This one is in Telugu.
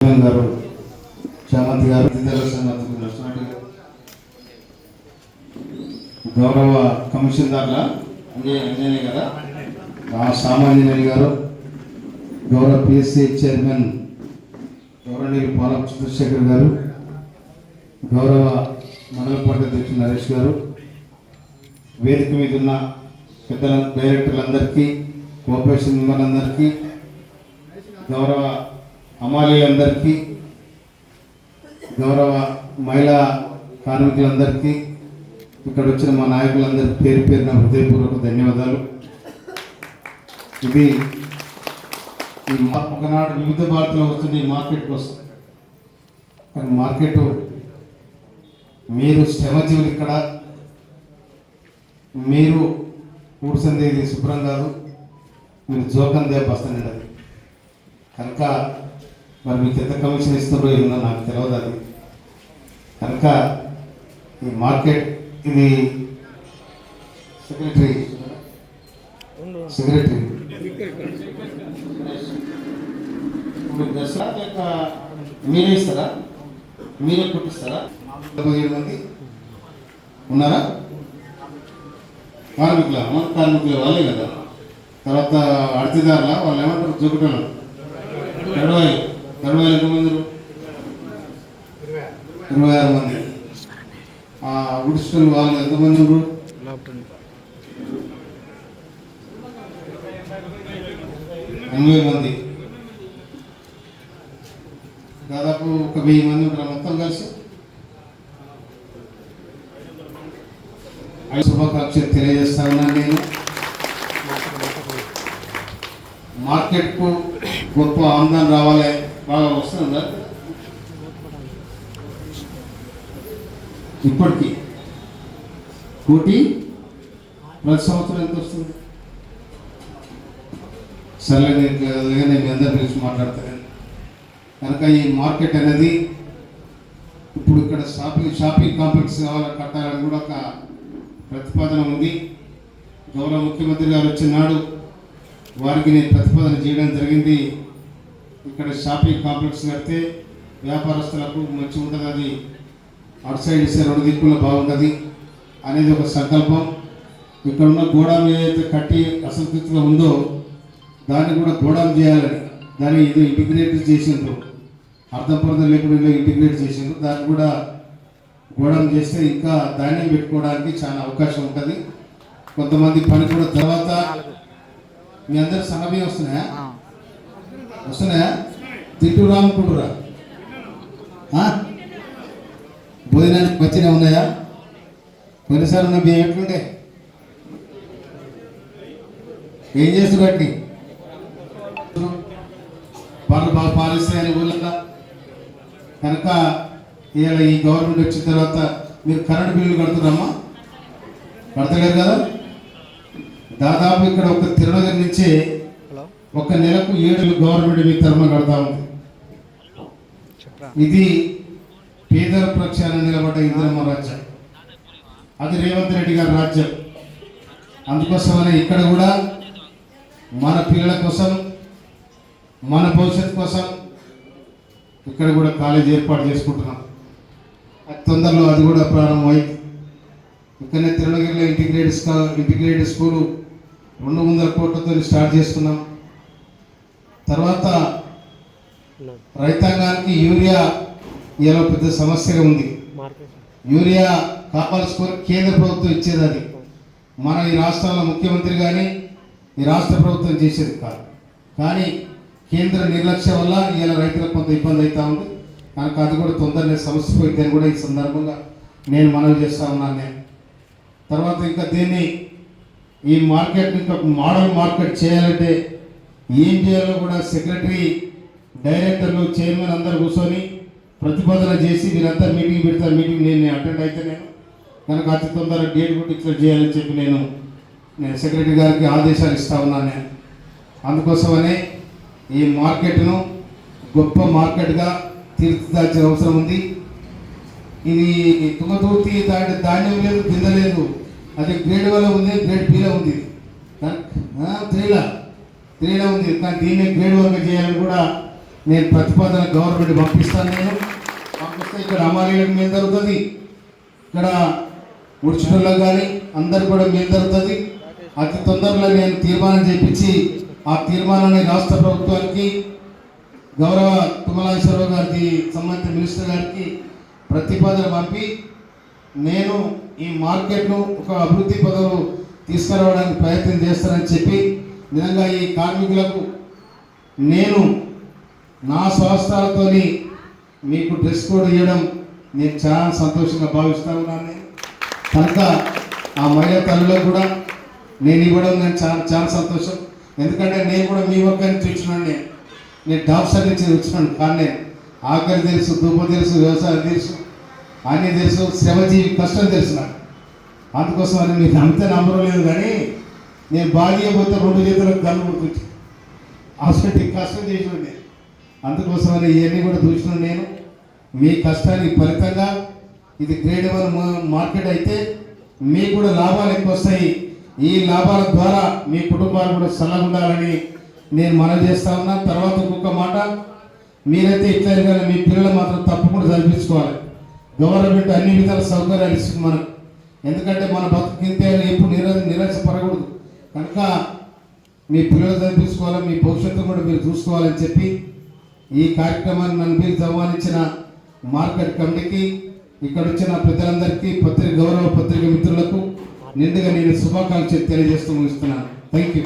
గారు చామంతి గారు గౌరవ కమిషనర్ల అంజనేయ గారు, సామాన్యనేని గారు, గౌరవ పిఎస్సి చైర్మన్ గౌరవనీయులు పాలం చంద్రశేఖర్ గారు, గౌరవ మండల పార్టీ అధ్యక్షులు నరేష్ గారు, వేదిక మీద ఉన్న పెద్దల డైరెక్టర్లందరికీ, కోఆపరేషన్ మెంబర్లందరికీ, గౌరవ అమాలీలందరికీ, గౌరవ మహిళా కార్మికులందరికీ, ఇక్కడ వచ్చిన మా నాయకులందరికీ పేరు పేరున హృదయపూర్వక ధన్యవాదాలు. ఇది ఒకనాడు వివిధ భారతలో వస్తుంది ఈ మార్కెట్ కోసం. కానీ మార్కెట్ మీరు శ్రమజీవులు, ఇక్కడ మీరు కూర్చుంది శుభ్రం కాదు, మీరు జోకందే బస్తానండి. అది కనుక మరి మీకు ఎంత కమిషన్ ఇస్తున్నారో ఏమో నాకు తెలియదు. అది కనుక ఈ మార్కెట్ ఇది సెక్రటరీ దసరా లేక మీరే ఇస్తారా, మీరే కుట్టిస్తారా? 7 మంది ఉన్నారా కార్మికుల వాళ్ళే కదా. తర్వాత అర్తిదారుల వాళ్ళు ఏమంటారు, జోకుటలు తడవాయి ఎంతమంది? 26 మంది. ఉడిస్టల్ వాళ్ళు ఎంతమంది? 80 మంది. దాదాపు 1000 మంది ఉంటారు మొత్తం కలిసి. శుభాకాంక్షలు తెలియజేస్తా ఉన్నాను. నేను మార్కెట్కు గొప్ప ఆందోళన రావాలి, బాగా వస్తుందా? ఇప్పటికీ కోటి ప్రతి సంవత్సరం ఎంత వస్తుంది? సరే, నేను మీ అందరి గురించి మాట్లాడతాను. కనుక ఈ మార్కెట్ అనేది ఇప్పుడు ఇక్కడ షాపింగ్ కాంప్లెక్స్ కట్టాలని కూడా ఒక ప్రతిపాదన ఉంది. గౌరవ ముఖ్యమంత్రి గారు వచ్చినాడు వారికి నేను ప్రతిపాదన చేయడం జరిగింది. ఇక్కడ షాపింగ్ కాంప్లెక్స్ కడితే వ్యాపారస్తులకు మంచి ఉంటుంది, అది అటు సైడ్ ఇస్తే 2 దిక్కుల్లో బాగుంటుంది అనేది ఒక సంకల్పం. ఇక్కడ ఉన్న గోడాం ఏదైతే కట్టి అసంతృప్తిగా ఉందో దాన్ని కూడా గోడాం చేయాలని, దాన్ని ఇది ఇంటిగ్రేట్ చేసిండ్రు, అర్థం లేకుండా ఇంటిగ్రేట్ చేసిండ్రు. దాన్ని కూడా గోడాం చేస్తే ఇంకా ధాన్యం పెట్టుకోవడానికి చాలా అవకాశం ఉంటుంది. కొంతమంది పని కూడా. తర్వాత మీ అందరు సన్నబియ్యం వస్తున్నాయా? తింటురా అనుకుంటురా? భోజనానికి మంచిగా ఉన్నాయా? కొన్నిసార్లు ఉన్న బియ్యం ఎట్లుండే? ఏం చేస్తున్నట్టు వాళ్ళు బాగా పాలిస్తాయని ఊళ్ళగా. కనుక ఇలా ఈ గవర్నమెంట్ వచ్చిన తర్వాత మీరు కరెంటు బిల్లులు కడుతున్నారమ్మా? కడతలేరు కదా. దాదాపు ఇక్కడ ఒక తిరునగర్ నుంచి ఒక నెలకు 7 గవర్నమెంట్ మీ తరఫున కడతా ఉంది. ఇది పేదల పక్షాన నిలబడ్డ ఇందిరమ్మ రాజ్యం, అది రేవంత్ రెడ్డి గారి రాజ్యం. అందుకోసమనే ఇక్కడ కూడా మన పిల్లల కోసం, మన భవిష్యత్తు కోసం ఇక్కడ కూడా కాలేజీ ఏర్పాటు చేసుకుంటున్నాం. తొందరలో అది కూడా ప్రారంభమైంది. ఇక్కడనే తిరునగిరిలో ఇంటిగ్రేటెడ్ స్కూలు 200 కోట్లతో స్టార్ట్ చేస్తున్నాం. తర్వాత రైతాంగానికి యూరియా ఇలా పెద్ద సమస్యగా ఉంది. యూరియా కాపాల్సుకొని కేంద్ర ప్రభుత్వం ఇచ్చేది, అది మన ఈ రాష్ట్రాల ముఖ్యమంత్రి కానీ ఈ రాష్ట్ర ప్రభుత్వం చేసేది కాదు. కానీ కేంద్ర నిర్లక్ష్యం వల్ల ఇలా రైతులకు కొంత ఇబ్బంది అవుతూ ఉంది. కనుక అది కూడా తొందరనే సమస్య పోయిందని కూడా ఈ సందర్భంగా నేను మనవి చేస్తా ఉన్నాను. తర్వాత ఇంకా దీన్ని ఈ మార్కెట్ ఇంకా మోడల్ మార్కెట్ చేయాలంటే ఏం చేయాలో కూడా సెక్రటరీ, డైరెక్టర్లు, చైర్మన్ అందరు కూర్చొని ప్రతిపాదన చేసి వీరంతా మీటింగ్ పెడతారు. మీటింగ్ నేను అటెండ్ అయితే నేను కనుక అతి తొందరగా డేట్ కూడా ఇట్లా చేయాలని చెప్పి నేను సెక్రటరీ గారికి ఆదేశాలు ఇస్తా ఉన్నాను. అందుకోసమనే ఈ మార్కెట్ను గొప్ప మార్కెట్గా తీర్చిదాల్సిన అవసరం ఉంది. ఇది తుమ్మతూర్తి ధాన్యం లేదు, కింద లేదు, అది గ్రేడ్ 1 ఉంది, గ్రేడ్ బిలో ఉంది, 3లో ఉంది. కానీ దీన్ని గ్రేడ్ 1 చేయాలని కూడా నేను ప్రతిపాదన గవర్నమెంట్ పంపిస్తాను. నేను పంపిస్తే ఇక్కడ అమాలీలకు మేలు జరుగుతుంది, ఇక్కడ ముడిచినోళ్ళకి కానీ అందరు కూడా మేలు జరుగుతుంది. అతి తొందరలో నేను తీర్మానం చేయించి ఆ తీర్మానాన్ని రాష్ట్ర ప్రభుత్వానికి గౌరవ తుమ్మలాశ్వరరావు గారికి సంబంధించిన మినిస్టర్ గారికి ప్రతిపాదన పంపి నేను ఈ మార్కెట్ను ఒక అభివృద్ధి పదవులు తీసుకురావడానికి ప్రయత్నం చేస్తానని చెప్పి నిజంగా ఈ కార్మికులకు నేను నా స్వస్థాలతో మీకు డ్రెస్ కోడ్ ఇవ్వడం నేను చాలా సంతోషంగా భావిస్తా ఉన్నాను. కనుక ఆ మహిళా తల్లులకు కూడా నేను ఇవ్వడం నేను చాలా చాలా సంతోషం. ఎందుకంటే నేను కూడా మీ ఒక్క నుంచి వచ్చినాను. నేను డాక్టర్ నుంచి వచ్చినాను. కానీ ఆకలి తెలుసు, దుబ్బ తెలుసు, వ్యవసాయం తెలుసు, అన్నీ తెలుసు, శ్రమజీవి కష్టం తెలుసు నాకు. అందుకోసం అని మీకు అంతే నమ్మరం లేదు. కానీ నేను బాగా పోతే 2 చేతులకు గల్లు కొడుతుంది. అసలు కష్టం చేసి అందుకోసం అని ఇవన్నీ కూడా చూసినాను. నేను మీ కష్టానికి ఫలితంగా ఇది గ్రేడ్ 1 మార్కెట్ అయితే మీకు కూడా లాభాలు ఎక్కువ వస్తాయి. ఈ లాభాల ద్వారా మీ కుటుంబాలు కూడా సన్నగా ఉండాలని నేను మనవి చేస్తా ఉన్నా. తర్వాత ఇంకొక మాట, మీరైతే ఇట్లా కానీ మీ పిల్లలు మాత్రం తప్పకుండా చదివించుకోవాలి. గవర్నమెంట్ అన్ని విధాల సౌకర్యాలు ఇస్తుంది మనకు. ఎందుకంటే మన బతుకింతే ఎప్పుడు నిరాశ పడకూడదు. కనుక మీ పిల్లలు చదివించుకోవాలి, మీ భవిష్యత్తు కూడా మీరు చూసుకోవాలని చెప్పి ఈ కార్యక్రమాన్ని నన్ను మీరు ఆహ్వానించిన మార్కెట్ కమిటీకి, ఇక్కడ వచ్చిన ప్రజలందరికీ, గౌరవ పత్రిక మిత్రులకు నిండుగా నేను శుభాకాంక్షలు తెలియజేస్తూ ముగిస్తున్నాను. Thank you.